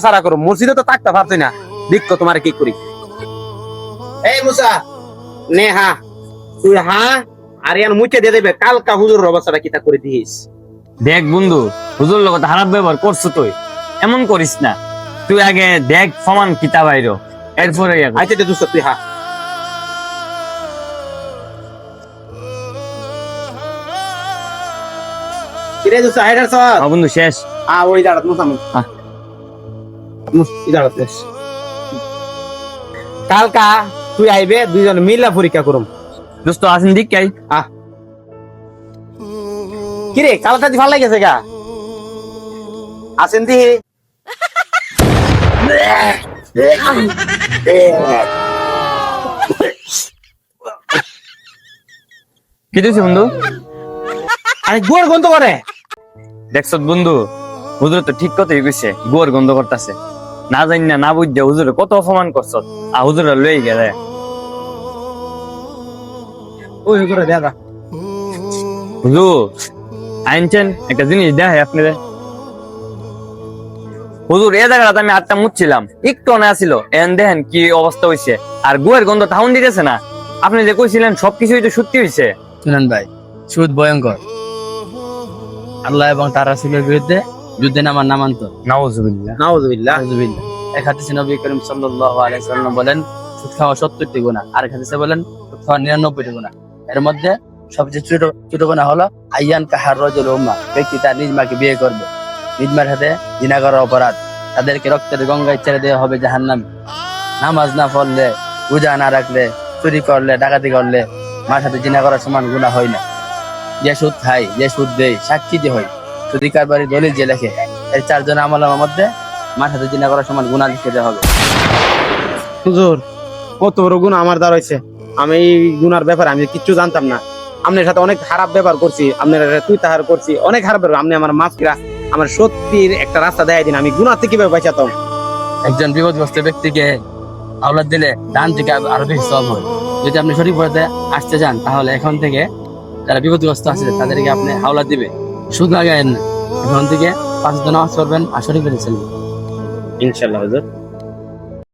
সারা করো, মসজিদে তো থাকতে পারছি না। দেখো তোমার কি করি। এই মুসা নে হা, তুই হা আর ইয়ান মুখে দিয়ে দেবে কালকা হুজুরের অবস্থাটা কিতা করে দিস। দেখ বন্ধু, হুজুর লগত খারাপ ব্যবহার করছো তুই, এমন করিস না। তুই আগে দেখ সমান কিতা বাইরো, এরপরে আইতে দে দোস্ত তুই হা। কিরে দোস্ত হাইডার স্যার বন্ধু শেষ। ওই দাঁড়াত মুসাম দাঁড়াত। কালকা তুই আইবে, দুইজন মিলা পরীক্ষা করুম। দোস্ত আসেন দিক কাই। কিরে কালটা ভাল লাগেছে গা, আসেন দি। কি দিয়েছে বন্ধু? আরে গোর গন্ধ করে। দেখছ বন্ধু, হুজুর তো ঠিক কথাই কইছে, গোর গন্ধ করতেছে। না জানি না বুঝতে হুজুর কত অপমান করছ, আর হুজুর লই গেলে। ওই করে দাদা হুজুর আইনছেন একটা জিনিস দেখে আপনাদের। হুজুর এ জায়গাটা আমি আটটা মুচ্ছিলাম, একটু অনে আসিল, এন দেখেন কি অবস্থা হয়েছে। আর গুয়ের গন্ধ টাউন দিতেছে না। আপনি যে কইছিলেন সবকিছুই তো সত্যি হয়েছে। শুনেন ভাই, সুদ ভয়ঙ্কর। আল্লাহ এবং তার রাসূলের বিরুদ্ধে যুদ্ধে নামার নামান্ত। নাউজুবিল্লাহ। নাউযুবিল্লাহ। নাউযুবিল্লাহ। এক হাদিসে নবী করিম সাল্লাল্লাহু আলাইহি সাল্লাম বলেন, সুদ খাওয়া 70টি গুনাহ। আর এক হাদিসে বলেন, সুদ খাওয়া 99টি গুনাহ। এর মধ্যে সবচেয়ে ছোট ছোট গুনাহ হলো আইয়ান কাহার রাজুল উম্মাহ, ব্যক্তি তার নিজ মাকে বিয়ে করবে। নিজ মার সাথে জিনা করার অপরাধ, তাদেরকে রক্তের গঙ্গায় ছেড়ে দেওয়া হবে জাহান্নামে। নামাজ না পড়লে, রোজা না রাখলে, চুরি করলে, ডাকাতি করলে মার সাথে জিনা করার সমান গুনাহ হয় না। যে সুদ খায়, যে সুদ দেয়, সাক্ষী যে হয়, সুদি কারবারি দলিল যে লেখে, এর 4 জন আমলের মধ্যে মার সাথে জিনা করার সমান গুনাহ লিখে দেওয়া হবে। হুজুর কত বড় গুনাহ আমার দ্বারা হয়েছে। আমি এই গুনার ব্যাপারে আমি কিচ্ছু জানতাম না। আপনার সাথে অনেক খারাপ ব্যবহার করছি, আপনার তুই তাহার করছি, অনেক খারাপ ব্যবহার। আপনি আমার মাফ কিরা, আমার সত্যির একটা রাস্তা দেখাই দিন। আমি গুনাহ থেকে কিভাবে বাঁচাতাম। একজন বিপদগ্রস্ত ব্যক্তিকে আওলাদ দিলে দান থেকে আরো বেশি সওয়াব হয়। যদি আপনি সঠিক পথে আসতে চান, তাহলে এখন থেকে যারা বিপদগ্রস্ত আছে তাদেরকে আপনি আওলাদ দিবে, সুদ লাগায়েন না। এখন থেকে 5 দিন নামাজ পড়বেন আর সঠিক পথে চলবেন। ইনশাআল্লাহ হুজুর।